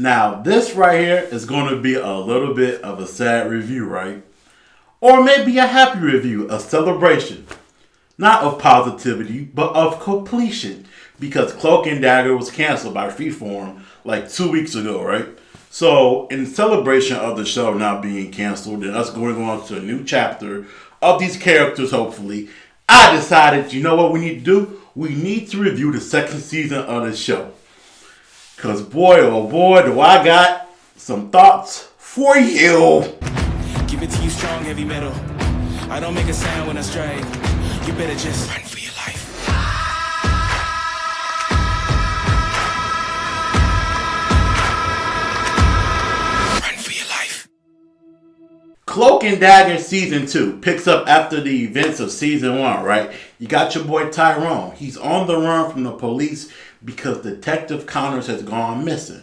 Now, this right here is going to be a little bit of a sad review, right? Or maybe a happy review, a celebration. Not of positivity, but of completion. Because Cloak and Dagger was canceled by Freeform like 2 weeks ago, right? So, in celebration of the show not being canceled and us going on to a new chapter of these characters, hopefully, I decided, you know what we need to do? We need to review the second season of the show. Because boy, oh boy, do I got some thoughts for you. Give it to you strong, heavy metal. I don't make a sound when I strike. You better just run for your life. Run for your life. Cloak and Dagger Season 2 picks up after the events of Season 1, right? You got your boy Tyrone. He's on the run from the police because Detective Connors has gone missing.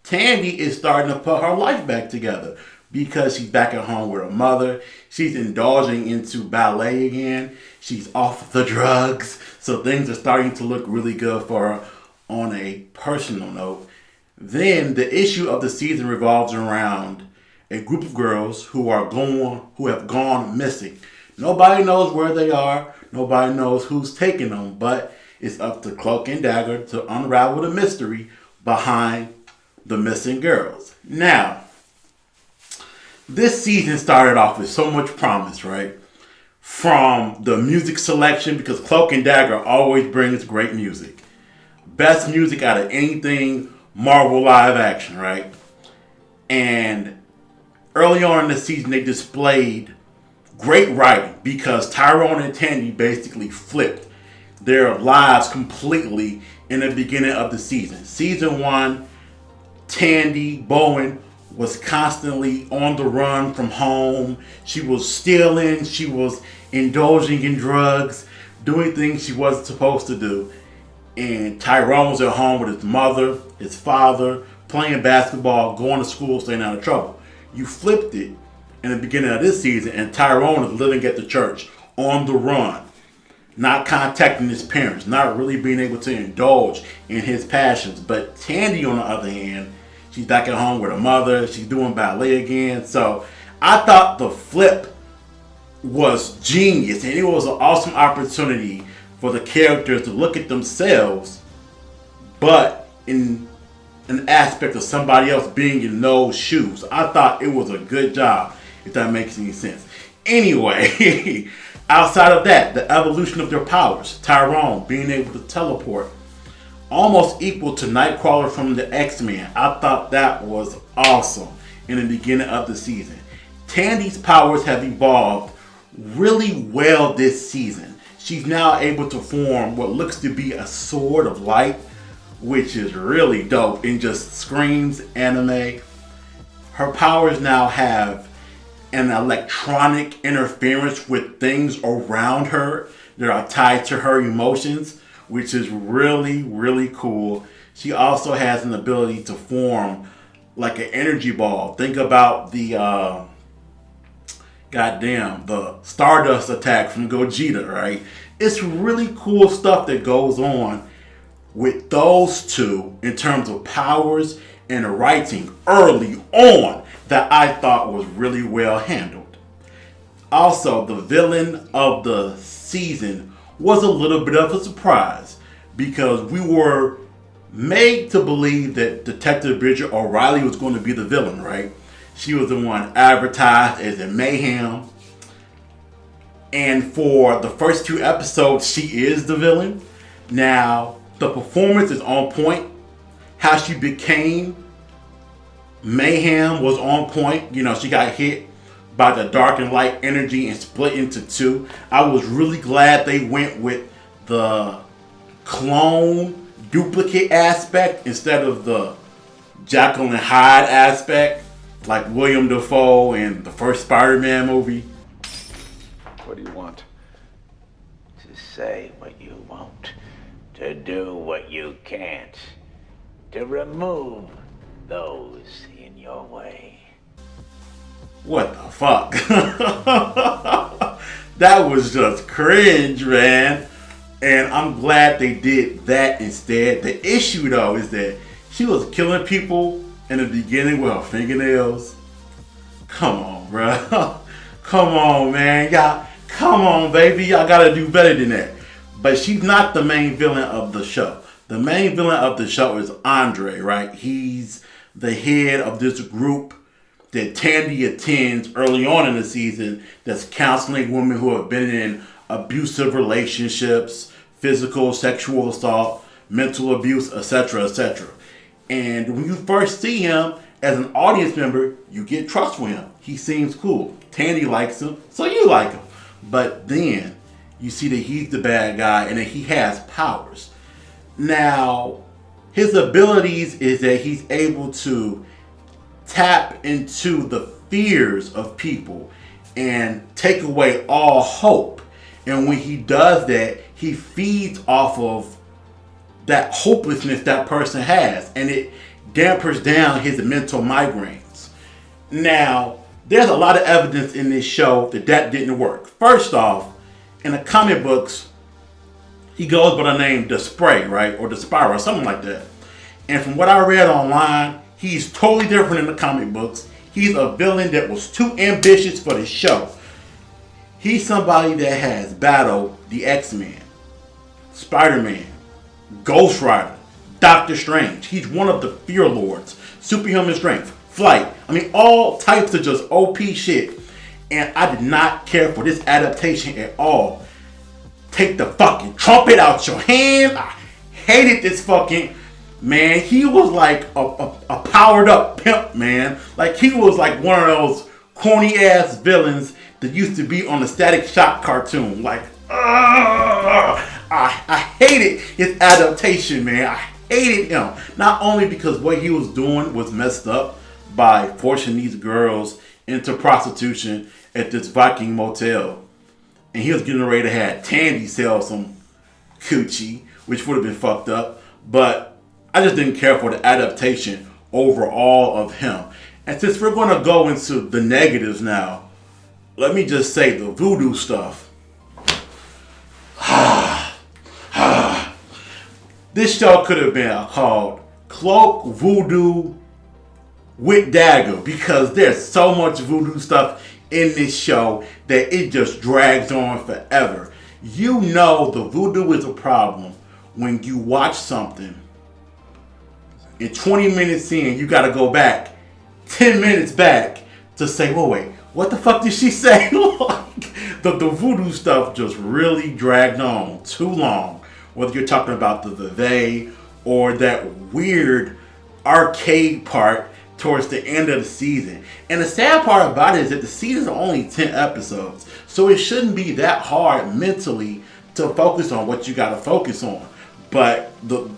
Tandy is starting to put her life back together because she's back at home with her mother. She's indulging into ballet again. She's off the drugs. So things are starting to look really good for her on a personal note. Then the issue of the season revolves around a group of girls who have gone missing. Nobody knows where they are. Nobody knows who's taking them. But it's up to Cloak and Dagger to unravel the mystery behind the missing girls. Now, this season started off with so much promise, right? From the music selection, because Cloak and Dagger always brings great music. Best music out of anything Marvel live action, right? And early on in the season, they displayed great writing because Tyrone and Tandy basically flipped their lives completely in the beginning of the season. Season 1, Tandy Bowen was constantly on the run from home. She was stealing. She was indulging in drugs, doing things she wasn't supposed to do. And Tyrone was at home with his mother, his father, playing basketball, going to school, staying out of trouble. You flipped it in the beginning of this season, and Tyrone is living at the church, on the run, not contacting his parents, not really being able to indulge in his passions. But Tandy, on the other hand, she's back at home with her mother. She's doing ballet again. So I thought the flip was genius, and it was an awesome opportunity for the characters to look at themselves, but in an aspect of somebody else being in those shoes. I thought it was a good job, if that makes any sense. Anyway, outside of that, the evolution of their powers. Tyrone being able to teleport, almost equal to Nightcrawler from the X-Men. I thought that was awesome in the beginning of the season. Tandy's powers have evolved really well this season. She's now able to form what looks to be a sword of light, which is really dope and just screams anime. Her powers now have an electronic interference with things around her that are tied to her emotions, which is really, really cool. She also has an ability to form like an energy ball. Think about the the Stardust attack from Gogeta, right? It's really cool stuff that goes on with those two in terms of powers and writing early on that I thought was really well handled. Also, the villain of the season was a little bit of a surprise because we were made to believe that Detective Bridget O'Reilly was going to be the villain, right? She was the one advertised as a Mayhem. And for the first 2 episodes, she is the villain. Now, the performance is on point. How she became Mayhem was on point. You know, she got hit by the dark and light energy and split into 2. I was really glad they went with the clone duplicate aspect instead of the Jekyll and Hyde aspect like William Dafoe in the first Spider-Man movie. What do you want? To say what you won't, to do what you can't, to remove those in your way. What the fuck? That was just cringe, man. And I'm glad they did that instead. The issue though is that she was killing people in the beginning with her fingernails. Come on, bro. Come on, man. Y'all, come on, baby. Y'all gotta do better than that. But she's not the main villain of the show. The main villain of the show is Andre, right? He's the head of this group that Tandy attends early on in the season that's counseling women who have been in abusive relationships, physical, sexual assault, mental abuse, etc., etc. And when you first see him as an audience member, you get trust for him. He seems cool. Tandy likes him, so you like him. But then you see that he's the bad guy and that he has powers. Now, his abilities is that he's able to tap into the fears of people and take away all hope. And when he does that, he feeds off of that hopelessness that person has, and it dampers down his mental migraines. Now, there's a lot of evidence in this show that didn't work. First off, in the comic books, he goes by the name The Spray, right? Or The Spiral, something like that. And from what I read online, he's totally different in the comic books. He's a villain that was too ambitious for the show. He's somebody that has battled the X-Men, Spider-Man, Ghost Rider, Doctor Strange. He's one of the Fear Lords, superhuman strength, flight. I mean, all types of just OP shit. And I did not care for this adaptation at all. Take the fucking trumpet out your hand. I hated this fucking... Man, he was like a powered up pimp, man. Like, he was like one of those corny ass villains that used to be on the Static Shock cartoon. Like, I hated his adaptation, man. I hated him. Not only because what he was doing was messed up by forcing these girls into prostitution at this Viking motel. And he was getting ready to have Tandy sell some coochie, which would have been fucked up. But I just didn't care for the adaptation overall of him. And since we're going to go into the negatives now, let me just say the Voodoo stuff. This show could have been called Cloak, Voodoo, with Dagger, because there's so much Voodoo stuff in this show that it just drags on forever. You know the Voodoo is a problem when you watch something and 20 minutes in, you gotta go back 10 minutes back to say, well, wait, what the fuck did she say? the Voodoo stuff just really dragged on too long. Whether you're talking about the they or that weird arcade part towards the end of the season. And the sad part about it is that the season is only 10 episodes. So it shouldn't be that hard mentally to focus on what you gotta focus on. But the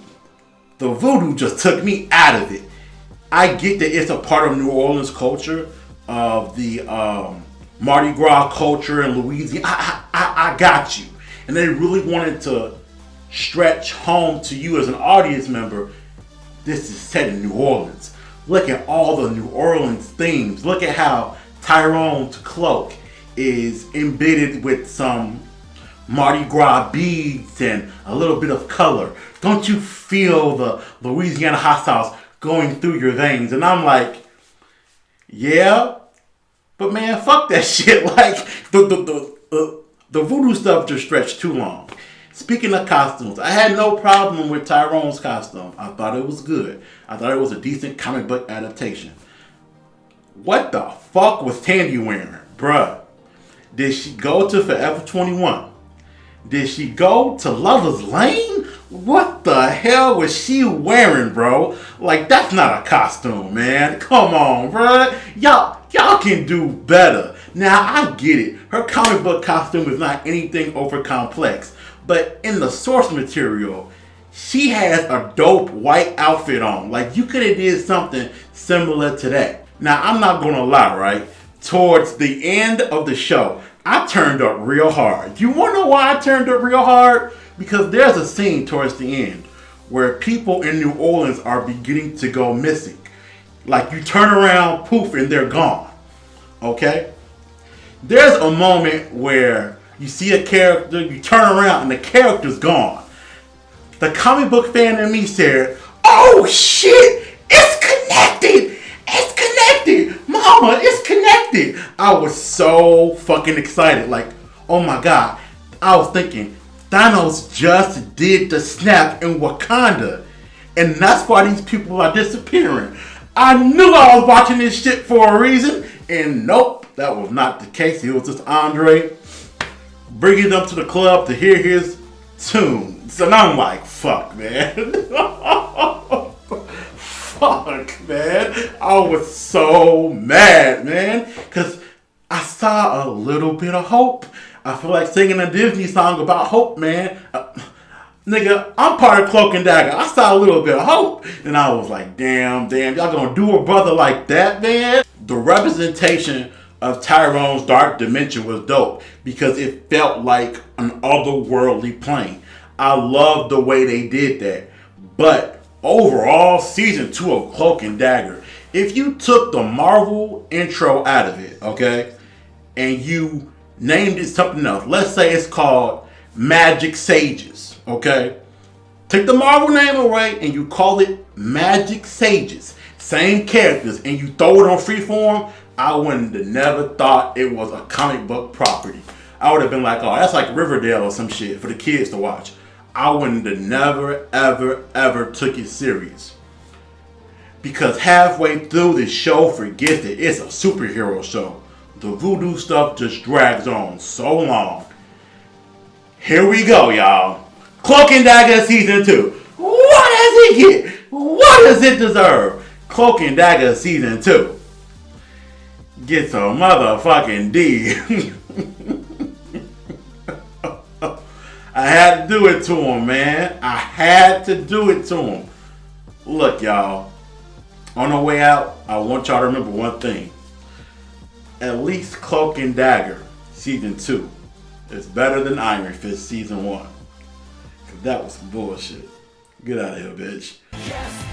Voodoo just took me out of it. I get that it's a part of New Orleans culture, of the Mardi Gras culture in Louisiana. I got you. And they really wanted to stretch home to you as an audience member. This is set in New Orleans. Look at all the New Orleans themes. Look at how Tyrone's cloak is embedded with some Mardi Gras beads and a little bit of color. Don't you feel the Louisiana hot sauce going through your veins? And I'm like, yeah, but man, fuck that shit. Like, the Voodoo stuff just stretched too long. Speaking of costumes, I had no problem with Tyrone's costume. I thought it was good. I thought it was a decent comic book adaptation. What the fuck was Tandy wearing? Bruh, did she go to Forever 21? Did she go to Lover's Lane? What the hell was she wearing, bro? Like, that's not a costume, man. Come on, bro. Y'all can do better. Now, I get it. Her comic book costume is not anything over complex. But in the source material, she has a dope white outfit on. Like, you could have did something similar to that. Now, I'm not going to lie, right? Towards the end of the show, I turned up real hard. You want to know why I turned up real hard? Because there's a scene towards the end where people in New Orleans are beginning to go missing. Like, you turn around, poof, and they're gone. Okay? There's a moment where you see a character, you turn around, and the character's gone. The comic book fan in me said, oh shit, it's connected! did. I was so fucking excited. Like, oh my god. I was thinking, Thanos just did the snap in Wakanda. And that's why these people are disappearing. I knew I was watching this shit for a reason. And nope, that was not the case. It was just Andre bringing them to the club to hear his tunes. And I'm like, fuck, man. Fuck, man. I was so mad, man. Because I saw a little bit of hope. I feel like singing a Disney song about hope, man. Nigga, I'm part of Cloak and Dagger. I saw a little bit of hope. And I was like, damn, y'all gonna do a brother like that, man? The representation of Tyrone's dark dimension was dope because it felt like an otherworldly plane. I love the way they did that. But overall, season 2 of Cloak and Dagger, if you took the Marvel intro out of it, okay, and you named it something else, let's say it's called Magic Sages, okay? Take the Marvel name away and you call it Magic Sages. Same characters, and you throw it on Freeform, I wouldn't have never thought it was a comic book property. I would have been like, oh, that's like Riverdale or some shit for the kids to watch. I wouldn't have never, ever took it serious. Because halfway through the show forgets that it's a superhero show. The Voodoo stuff just drags on so long. Here we go, y'all. Cloak and Dagger Season 2. What does it get? What does it deserve? Cloak and Dagger Season 2 gets a motherfucking D. I had to do it to him, man. I had to do it to him. Look, y'all. On the way out, I want y'all to remember one thing. At least Cloak and Dagger Season 2 is better than Iron Fist Season 1. Cause that was some bullshit. Get out of here, bitch. Yes,